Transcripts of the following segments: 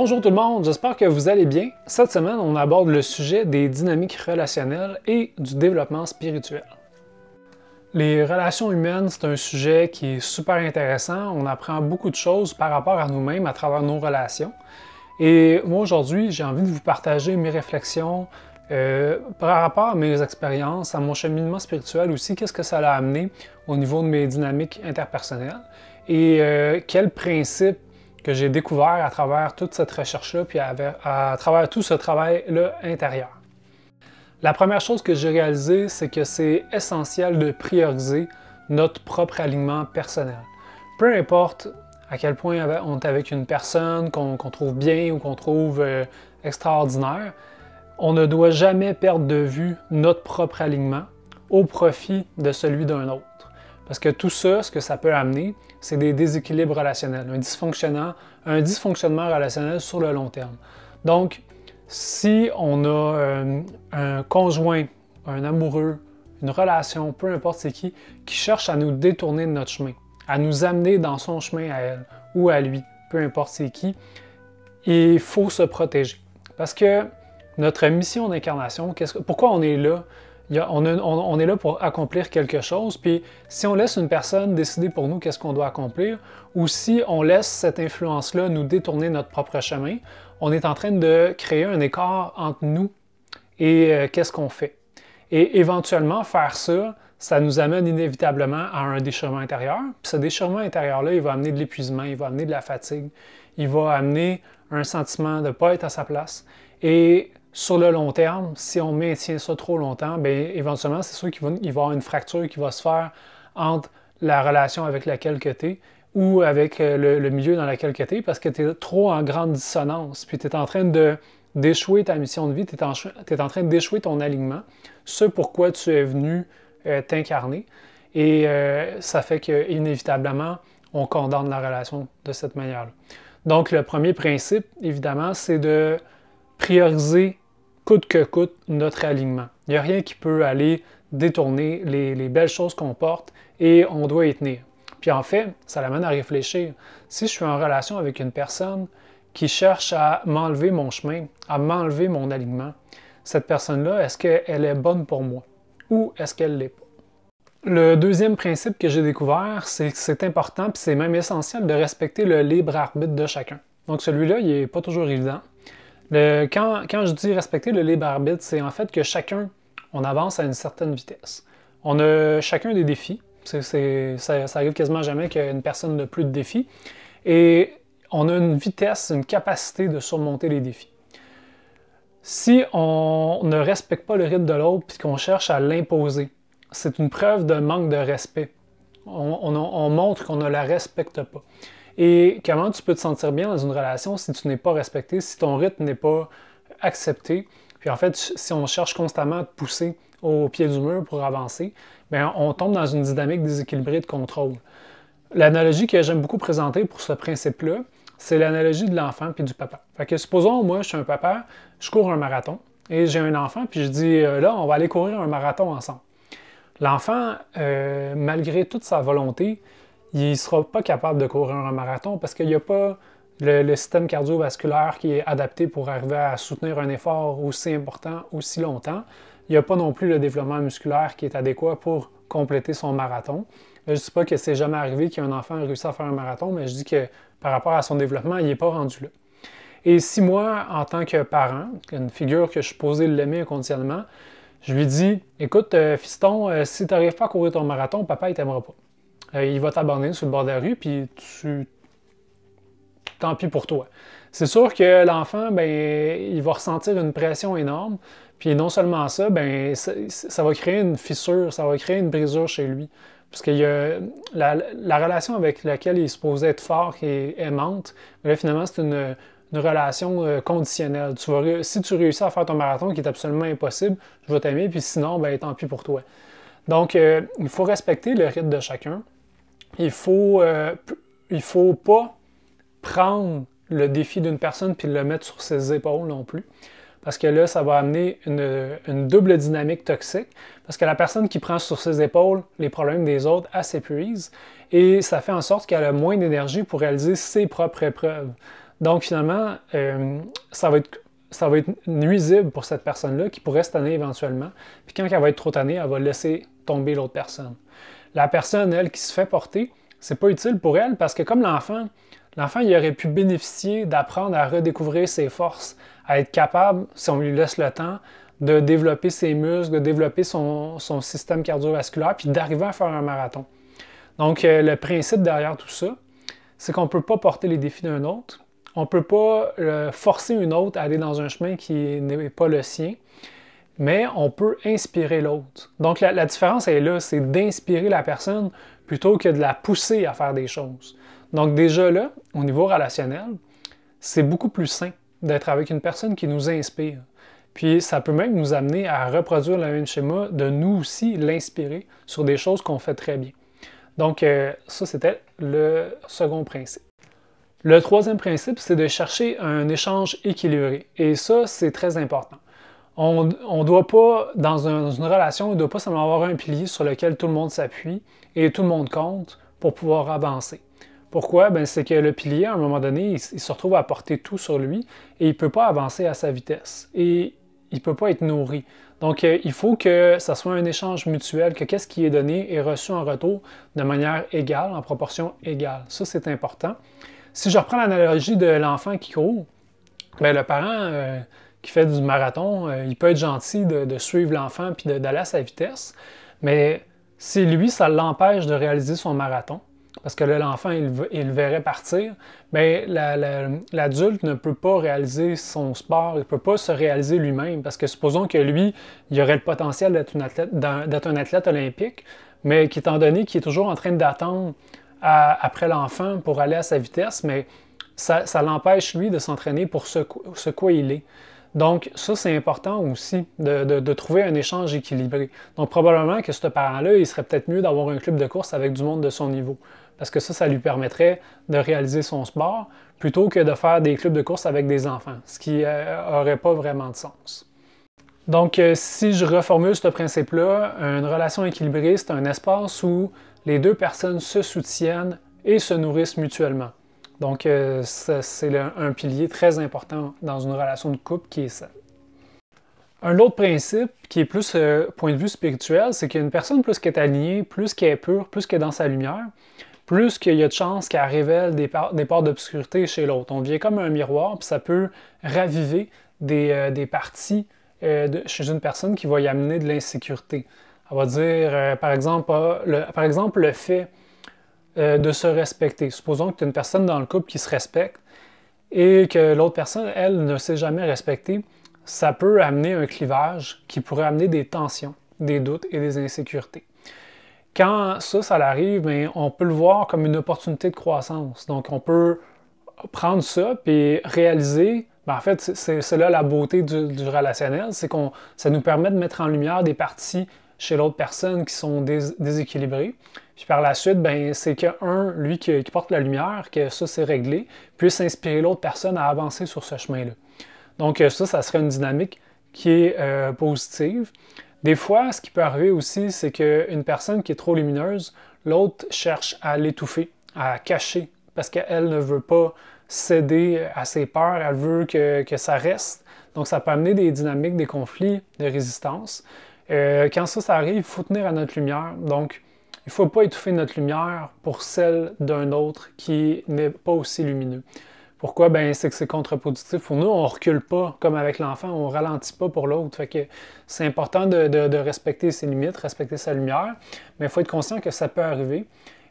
Bonjour tout le monde, j'espère que vous allez bien. Cette semaine, on aborde le sujet des dynamiques relationnelles et du développement spirituel. Les relations humaines, c'est un sujet qui est super intéressant. On apprend beaucoup de choses par rapport à nous-mêmes à travers nos relations. Et moi, aujourd'hui, j'ai envie de vous partager mes réflexions par rapport à mes expériences, à mon cheminement spirituel aussi, qu'est-ce que ça a amené au niveau de mes dynamiques interpersonnelles et quels principes que j'ai découvert à travers toute cette recherche-là, puis à travers tout ce travail-là intérieur. La première chose que j'ai réalisée, c'est que c'est essentiel de prioriser notre propre alignement personnel. Peu importe à quel point on est avec une personne qu'on trouve bien ou qu'on trouve extraordinaire, on ne doit jamais perdre de vue notre propre alignement au profit de celui d'un autre. Parce que tout ça, ce que ça peut amener, c'est des déséquilibres relationnels, un dysfonctionnement relationnel sur le long terme. Donc, si on a un conjoint, un amoureux, une relation, peu importe c'est qui cherche à nous détourner de notre chemin, à nous amener dans son chemin à elle ou à lui, peu importe c'est qui, il faut se protéger. Parce que notre mission d'incarnation, pourquoi on est là? On est là pour accomplir quelque chose, puis si on laisse une personne décider pour nous qu'est-ce qu'on doit accomplir, ou si on laisse cette influence-là nous détourner notre propre chemin, on est en train de créer un écart entre nous et qu'est-ce qu'on fait. Et éventuellement, faire ça, ça nous amène inévitablement à un déchirement intérieur. Puis ce déchirement intérieur-là, il va amener de l'épuisement, il va amener de la fatigue, il va amener un sentiment de ne pas être à sa place. Et sur le long terme, si on maintient ça trop longtemps, bien, éventuellement, c'est sûr qu'il va y avoir une fracture qui va se faire entre la relation avec laquelle tu es ou avec le milieu dans lequel tu es, parce que tu es trop en grande dissonance, puis tu es en train d'échouer ta mission de vie, tu es en train d'échouer ton alignement, ce pourquoi tu es venu t'incarner, et ça fait qu'inévitablement, on condamne la relation de cette manière-là. Donc, le premier principe, évidemment, c'est de prioriser coûte que coûte notre alignement. Il n'y a rien qui peut aller détourner les belles choses qu'on porte et on doit y tenir. Puis en fait, ça l'amène à réfléchir. Si je suis en relation avec une personne qui cherche à m'enlever mon chemin, à m'enlever mon alignement, cette personne-là, est-ce qu'elle est bonne pour moi ou est-ce qu'elle ne l'est pas? Le deuxième principe que j'ai découvert, c'est que c'est important, puis c'est même essentiel de respecter le libre arbitre de chacun. Donc celui-là, il n'est pas toujours évident. Quand je dis respecter le libre arbitre, c'est en fait que chacun, on avance à une certaine vitesse. On a chacun des défis. Ça arrive quasiment jamais qu'une personne n'a plus de défis. Et on a une vitesse, une capacité de surmonter les défis. Si on ne respecte pas le rythme de l'autre et qu'on cherche à l'imposer, c'est une preuve de manque de respect. On montre qu'on ne la respecte pas. Et comment tu peux te sentir bien dans une relation si tu n'es pas respecté, si ton rythme n'est pas accepté? Puis en fait, si on cherche constamment à te pousser au pied du mur pour avancer, bien, on tombe dans une dynamique déséquilibrée de contrôle. L'analogie que j'aime beaucoup présenter pour ce principe-là, c'est l'analogie de l'enfant puis du papa. Fait que supposons, moi, je suis un papa, je cours un marathon et j'ai un enfant, puis je dis, là, on va aller courir un marathon ensemble. L'enfant, malgré toute sa volonté, il ne sera pas capable de courir un marathon parce qu'il n'y a pas le système cardiovasculaire qui est adapté pour arriver à soutenir un effort aussi important, aussi longtemps. Il n'y a pas non plus le développement musculaire qui est adéquat pour compléter son marathon. Je ne dis pas que c'est jamais arrivé qu'un enfant ait réussi à faire un marathon, mais je dis que par rapport à son développement, il n'est pas rendu là. Et si moi, en tant que parent, une figure que je suis posé l'aimer inconditionnellement, je lui dis « Écoute, fiston, si tu n'arrives pas à courir ton marathon, papa, il ne t'aimera pas. Il va t'abandonner sur le bord de la rue, puis tant pis pour toi. » C'est sûr que l'enfant, ben, il va ressentir une pression énorme, puis non seulement ça, ben, ça va créer une fissure, ça va créer une brisure chez lui. Parce que la relation avec laquelle il est supposé être fort et aimante, mais là, finalement, c'est une relation conditionnelle. Si tu réussis à faire ton marathon, qui est absolument impossible, je vais t'aimer, puis sinon, ben, tant pis pour toi. Donc, il faut respecter le rythme de chacun. Il faut pas prendre le défi d'une personne puis le mettre sur ses épaules non plus. Parce que là, ça va amener une double dynamique toxique. Parce que la personne qui prend sur ses épaules les problèmes des autres, elle s'épuise. Et ça fait en sorte qu'elle a moins d'énergie pour réaliser ses propres épreuves. Donc finalement, ça va être nuisible pour cette personne-là qui pourrait se tanner éventuellement. Puis quand elle va être trop tannée, elle va laisser tomber l'autre personne. La personne, elle, qui se fait porter, c'est pas utile pour elle parce que comme l'enfant, il aurait pu bénéficier d'apprendre à redécouvrir ses forces, à être capable, si on lui laisse le temps, de développer ses muscles, de développer son système cardiovasculaire, puis d'arriver à faire un marathon. Donc, le principe derrière tout ça, c'est qu'on ne peut pas porter les défis d'un autre. On ne peut pas forcer une autre à aller dans un chemin qui n'est pas le sien, mais on peut inspirer l'autre. Donc, la différence est là, c'est d'inspirer la personne plutôt que de la pousser à faire des choses. Donc, déjà là, au niveau relationnel, c'est beaucoup plus sain d'être avec une personne qui nous inspire. Puis, ça peut même nous amener à reproduire le même schéma, de nous aussi l'inspirer sur des choses qu'on fait très bien. Donc, ça, c'était le second principe. Le troisième principe, c'est de chercher un échange équilibré. Et ça, c'est très important. On ne doit pas, dans une relation, on ne doit pas seulement avoir un pilier sur lequel tout le monde s'appuie et tout le monde compte pour pouvoir avancer. Pourquoi? Ben, c'est que le pilier, à un moment donné, il se retrouve à porter tout sur lui et il ne peut pas avancer à sa vitesse. Et il ne peut pas être nourri. Donc, il faut que ça soit un échange mutuel, que qu'est-ce qui est donné est reçu en retour de manière égale, en proportion égale. Ça, c'est important. Si je reprends l'analogie de l'enfant qui court, bien, le parent qui fait du marathon, il peut être gentil de suivre l'enfant puis d'aller à sa vitesse, mais si lui, ça l'empêche de réaliser son marathon, parce que là, l'enfant, il le verrait partir, bien, l'adulte ne peut pas réaliser son sport, il ne peut pas se réaliser lui-même, parce que supposons que lui, il aurait le potentiel d'être un athlète olympique, mais qu'étant donné qu'il est toujours en train d'attendre après l'enfant pour aller à sa vitesse, mais ça l'empêche, lui, de s'entraîner pour ce quoi il est. Donc, ça, c'est important aussi, de trouver un échange équilibré. Donc, probablement que ce parent-là, il serait peut-être mieux d'avoir un club de course avec du monde de son niveau. Parce que ça lui permettrait de réaliser son sport plutôt que de faire des clubs de course avec des enfants, ce qui n'aurait pas vraiment de sens. Donc, si je reformule ce principe-là, une relation équilibrée, c'est un espace où les deux personnes se soutiennent et se nourrissent mutuellement. Donc, c'est un pilier très important dans une relation de couple qui est ça. Un autre principe qui est plus point de vue spirituel, c'est qu'une personne, plus qu'elle est alignée, plus qu'elle est pure, plus qu'elle est dans sa lumière, plus qu'il y a de chances qu'elle révèle des parts d'obscurité chez l'autre. On devient comme un miroir, puis ça peut raviver des parties chez une personne qui va y amener de l'insécurité. On va dire, par exemple, le fait de se respecter. Supposons que tu es une personne dans le couple qui se respecte et que l'autre personne, elle, ne s'est jamais respectée. Ça peut amener un clivage qui pourrait amener des tensions, des doutes et des insécurités. Quand ça arrive, bien, on peut le voir comme une opportunité de croissance. Donc, on peut prendre ça et réaliser, bien, en fait, c'est là la beauté du relationnel, c'est que ça nous permet de mettre en lumière des parties chez l'autre personne qui sont déséquilibrées. Puis par la suite, ben, c'est lui qui porte la lumière, que ça c'est réglé, puisse inspirer l'autre personne à avancer sur ce chemin-là. Donc ça serait une dynamique qui est positive. Des fois, ce qui peut arriver aussi, c'est qu'une personne qui est trop lumineuse, l'autre cherche à l'étouffer, à cacher, parce qu'elle ne veut pas céder à ses peurs, elle veut que ça reste. Donc ça peut amener des dynamiques, des conflits, des résistances. Quand ça arrive, il faut tenir à notre lumière. Donc, il ne faut pas étouffer notre lumière pour celle d'un autre qui n'est pas aussi lumineux. Pourquoi? Ben, c'est que c'est contre-productif. Pour nous, on ne recule pas comme avec l'enfant, on ne ralentit pas pour l'autre. Fait que c'est important de respecter ses limites, respecter sa lumière, mais il faut être conscient que ça peut arriver.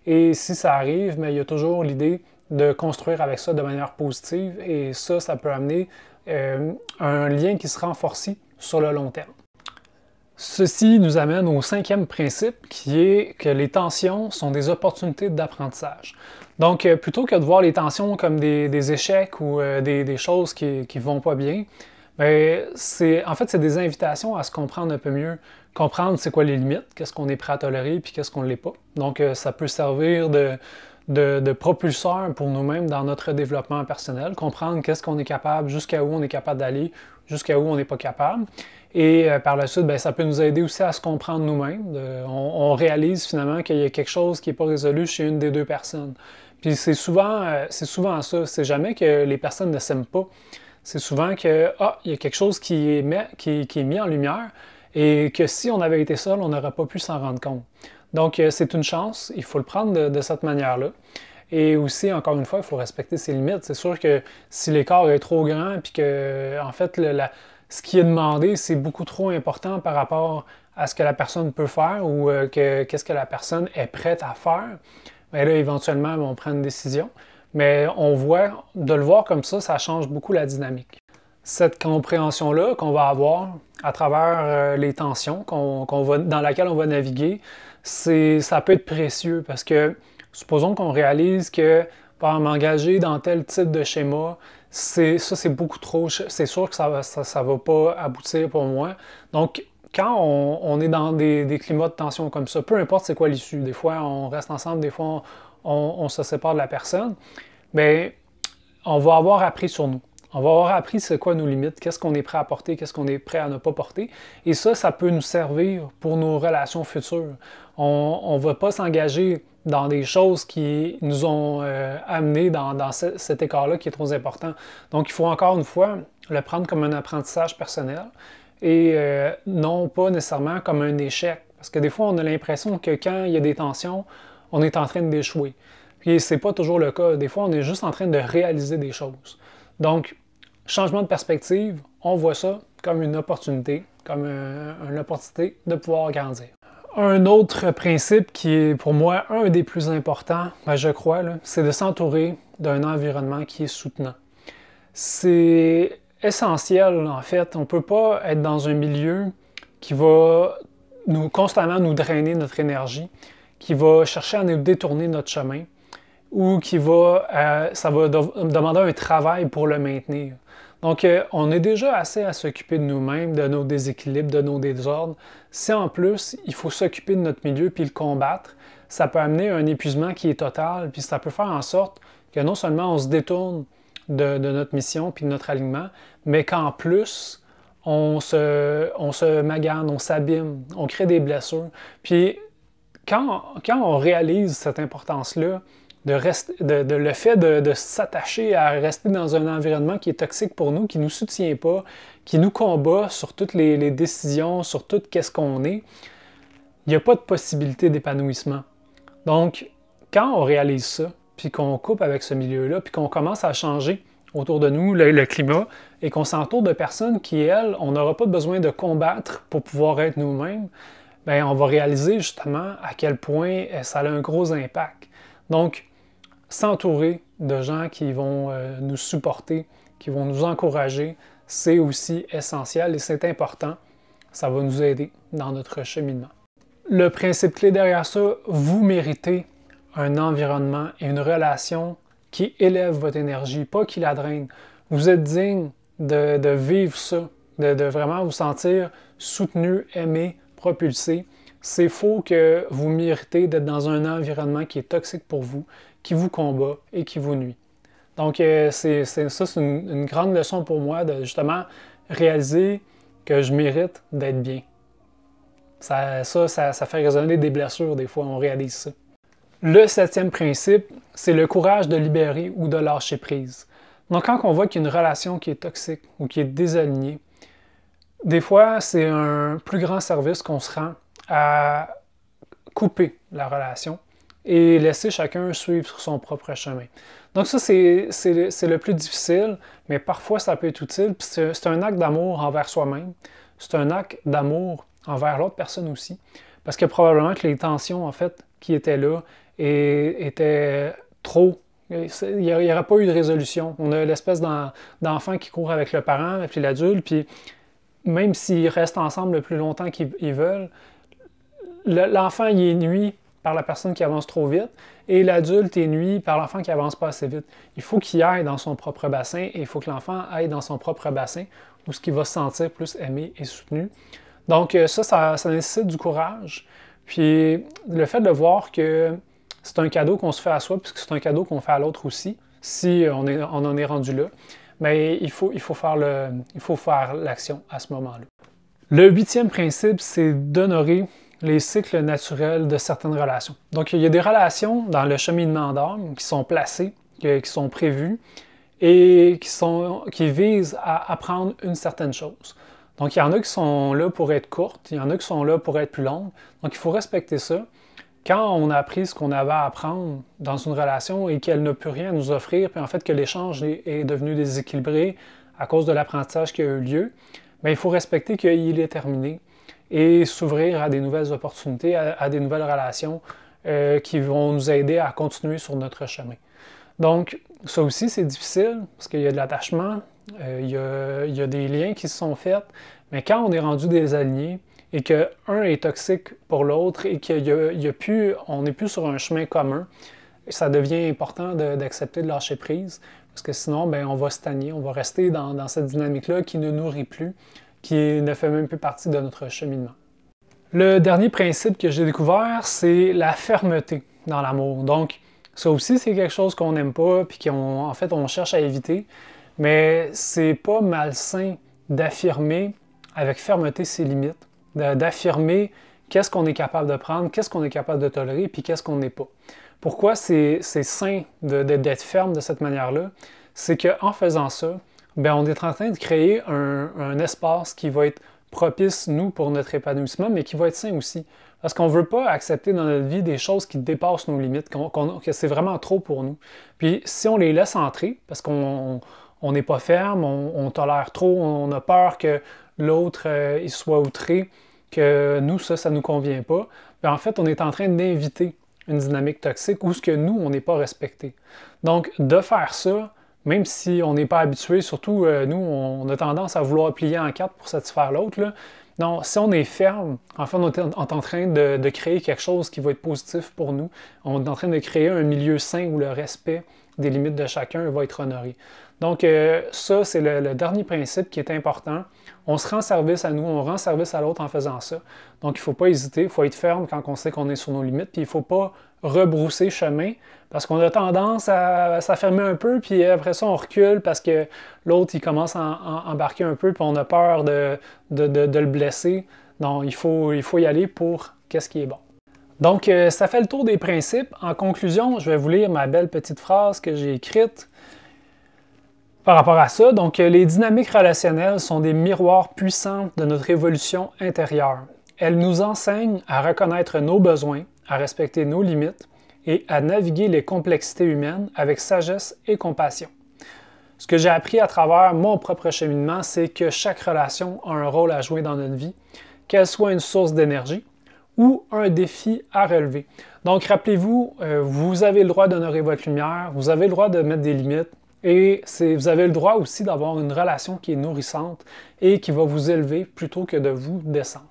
Et si ça arrive, mais il y a toujours l'idée de construire avec ça de manière positive et ça peut amener un lien qui se renforce sur le long terme. Ceci nous amène au cinquième principe qui est que les tensions sont des opportunités d'apprentissage. Donc, plutôt que de voir les tensions comme des échecs ou des choses qui ne vont pas bien, bien, en fait, c'est des invitations à se comprendre un peu mieux. Comprendre c'est quoi les limites, qu'est-ce qu'on est prêt à tolérer puis qu'est-ce qu'on ne l'est pas. Donc, ça peut servir de propulseur pour nous-mêmes dans notre développement personnel, comprendre qu'est-ce qu'on est capable, jusqu'à où on est capable d'aller jusqu'à où on n'est pas capable. Et par la suite, bien, ça peut nous aider aussi à se comprendre nous-mêmes. On réalise finalement qu'il y a quelque chose qui n'est pas résolu chez une des deux personnes. Puis c'est souvent ça. C'est jamais que les personnes ne s'aiment pas. C'est souvent que, il y a quelque chose qui est mis en lumière et que si on avait été seul, on n'aurait pas pu s'en rendre compte. Donc, c'est une chance. Il faut le prendre de cette manière-là. Et aussi, encore une fois, il faut respecter ses limites. C'est sûr que si l'écart est trop grand, puis que, en fait, ce qui est demandé, c'est beaucoup trop important par rapport à ce que la personne peut faire ou qu'est-ce que la personne est prête à faire, bien là, éventuellement, on prend une décision. Mais de le voir comme ça change beaucoup la dynamique. Cette compréhension-là qu'on va avoir à travers les tensions dans laquelle on va naviguer, ça peut être précieux parce que supposons qu'on réalise que m'engager dans tel type de schéma, c'est beaucoup trop, c'est sûr que ça va pas aboutir pour moi. Donc, quand on est dans des climats de tension comme ça, peu importe c'est quoi l'issue, des fois on reste ensemble, des fois on se sépare de la personne, bien, on va avoir appris sur nous. On va avoir appris c'est quoi nos limites, qu'est-ce qu'on est prêt à porter, qu'est-ce qu'on est prêt à ne pas porter. Et ça peut nous servir pour nos relations futures. On ne va pas s'engager dans des choses qui nous ont amenés dans cet écart-là qui est trop important. Donc, il faut encore une fois le prendre comme un apprentissage personnel et non pas nécessairement comme un échec. Parce que des fois, on a l'impression que quand il y a des tensions, on est en train d'échouer. Puis, c'est pas toujours le cas. Des fois, on est juste en train de réaliser des choses. Donc, changement de perspective, on voit ça comme une opportunité, une opportunité de pouvoir grandir. Un autre principe qui est pour moi un des plus importants, je crois, c'est de s'entourer d'un environnement qui est soutenant. C'est essentiel, en fait. On ne peut pas être dans un milieu qui va constamment nous drainer notre énergie, qui va chercher à nous détourner notre chemin, ou ça va demander un travail pour le maintenir. Donc, on est déjà assez à s'occuper de nous-mêmes, de nos déséquilibres, de nos désordres. Si en plus, il faut s'occuper de notre milieu puis le combattre, ça peut amener un épuisement qui est total, puis ça peut faire en sorte que non seulement on se détourne de notre mission puis de notre alignement, mais qu'en plus, on se magane, on s'abîme, on crée des blessures. Puis, quand on réalise cette importance-là, le fait de s'attacher à rester dans un environnement qui est toxique pour nous, qui ne nous soutient pas, qui nous combat sur toutes les décisions, sur tout qu'est-ce qu'on est, il n'y a pas de possibilité d'épanouissement. Donc, quand on réalise ça, puis qu'on coupe avec ce milieu-là, puis qu'on commence à changer autour de nous le climat, et qu'on s'entoure de personnes qui, elles, on n'aura pas besoin de combattre pour pouvoir être nous-mêmes, bien, on va réaliser justement à quel point ça a un gros impact. Donc, s'entourer de gens qui vont nous supporter, qui vont nous encourager, c'est aussi essentiel et c'est important. Ça va nous aider dans notre cheminement. Le principe clé derrière ça, vous méritez un environnement et une relation qui élève votre énergie, pas qui la draine. Vous êtes digne de vivre ça, de vraiment vous sentir soutenu, aimé, propulsé. C'est faux que vous méritez d'être dans un environnement qui est toxique pour vous, qui vous combat et qui vous nuit. Donc, c'est une grande leçon pour moi de justement réaliser que je mérite d'être bien. Ça fait résonner des blessures, des fois, on réalise ça. Le 7e principe, c'est le courage de libérer ou de lâcher prise. Donc, quand on voit qu'il y a une relation qui est toxique ou qui est désalignée, des fois, c'est un plus grand service qu'on se rend à couper la relation et laisser chacun suivre son propre chemin. Donc ça, c'est le plus difficile, mais parfois ça peut être utile. C'est un acte d'amour envers soi-même. C'est un acte d'amour envers l'autre personne aussi. Parce que probablement que les tensions, en fait, qui étaient là, étaient trop. Il n'y aurait pas eu de résolution. On a l'espèce d'enfant qui court avec le parent et puis l'adulte, puis même s'ils restent ensemble le plus longtemps qu'ils veulent, l'enfant il est nuit par la personne qui avance trop vite et l'adulte est nuit par l'enfant qui avance pas assez vite. Il faut qu'il aille dans son propre bassin et il faut que l'enfant aille dans son propre bassin où ce qu'il va se sentir plus aimé et soutenu. Donc ça nécessite du courage. Puis le fait de voir que c'est un cadeau qu'on se fait à soi puisque c'est un cadeau qu'on fait à l'autre aussi, si on en est rendu là, mais il faut faire l'action à ce moment-là. Le 8e principe, c'est d'honorer les cycles naturels de certaines relations. Donc, il y a des relations dans le cheminement d'âme qui sont placées, qui sont prévues et qui visent à apprendre une certaine chose. Donc, il y en a qui sont là pour être courtes, il y en a qui sont là pour être plus longues. Donc, il faut respecter ça. Quand on a appris ce qu'on avait à apprendre dans une relation et qu'elle n'a plus rien à nous offrir, puis en fait que l'échange est devenu déséquilibré à cause de l'apprentissage qui a eu lieu, bien, il faut respecter qu'il est terminé et s'ouvrir à des nouvelles opportunités, à des nouvelles relations qui vont nous aider à continuer sur notre chemin. Donc, ça aussi, c'est difficile parce qu'il y a de l'attachement, il y a des liens qui se sont faits, mais quand on est rendu désaligné et qu'un est toxique pour l'autre et qu'on n'est plus sur un chemin commun, ça devient important d'accepter de lâcher prise parce que sinon, bien, on va stagner, on va rester dans cette dynamique-là qui ne nourrit plus, qui ne fait même plus partie de notre cheminement. Le dernier principe que j'ai découvert, c'est la fermeté dans l'amour. Donc, ça aussi, c'est quelque chose qu'on n'aime pas puis qu'en fait, on cherche à éviter, mais c'est pas malsain d'affirmer avec fermeté ses limites, d'affirmer qu'est-ce qu'on est capable de prendre, qu'est-ce qu'on est capable de tolérer puis qu'est-ce qu'on n'est pas. Pourquoi c'est sain d'être ferme de cette manière-là? C'est qu'en faisant ça, bien, on est en train de créer un espace qui va être propice, nous, pour notre épanouissement, mais qui va être sain aussi. Parce qu'on ne veut pas accepter dans notre vie des choses qui dépassent nos limites, que c'est vraiment trop pour nous. Puis si on les laisse entrer, parce qu'on n'est pas ferme, on tolère trop, on a peur que l'autre il soit outré, que nous, ça ne nous convient pas, bien, en fait, on est en train d'inviter une dynamique toxique où ce que nous, on n'est pas respecté. Donc, de faire ça, même si on n'est pas habitué, surtout nous, on a tendance à vouloir plier en quatre pour satisfaire l'autre. Non, si on est ferme, en fait, on est en train de créer quelque chose qui va être positif pour nous. On est en train de créer un milieu sain où le respect des limites de chacun va être honoré. Donc, ça, c'est le dernier principe qui est important. On se rend service à nous, on rend service à l'autre en faisant ça. Donc, il ne faut pas hésiter, il faut être ferme quand on sait qu'on est sur nos limites, puis il ne faut pas rebrousser chemin parce qu'on a tendance à s'affirmer un peu, puis après ça, on recule parce que l'autre, il commence à embarquer un peu, puis on a peur de le blesser. Donc, il faut y aller pour qu'est-ce qui est bon. Donc, ça fait le tour des principes. En conclusion, je vais vous lire ma belle petite phrase que j'ai écrite par rapport à ça. Donc, les dynamiques relationnelles sont des miroirs puissants de notre évolution intérieure. Elles nous enseignent à reconnaître nos besoins, à respecter nos limites et à naviguer les complexités humaines avec sagesse et compassion. Ce que j'ai appris à travers mon propre cheminement, c'est que chaque relation a un rôle à jouer dans notre vie, qu'elle soit une source d'énergie ou un défi à relever. Donc, rappelez-vous, vous avez le droit d'honorer votre lumière, vous avez le droit de mettre des limites et vous avez le droit aussi d'avoir une relation qui est nourrissante et qui va vous élever plutôt que de vous descendre.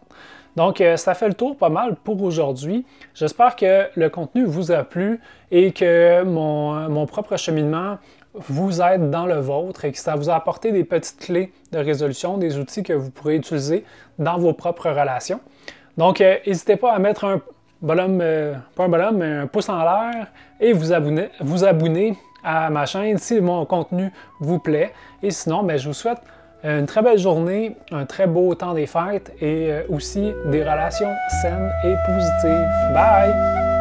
Donc, ça fait le tour pas mal pour aujourd'hui. J'espère que le contenu vous a plu et que mon propre cheminement vous aide dans le vôtre et que ça vous a apporté des petites clés de résolution, des outils que vous pourrez utiliser dans vos propres relations. Donc, n'hésitez pas à mettre un bonhomme, pas un bonhomme, mais un pouce en l'air et vous abonner à ma chaîne si mon contenu vous plaît. Et sinon, bien, je vous souhaite une très belle journée, un très beau temps des fêtes et aussi des relations saines et positives. Bye!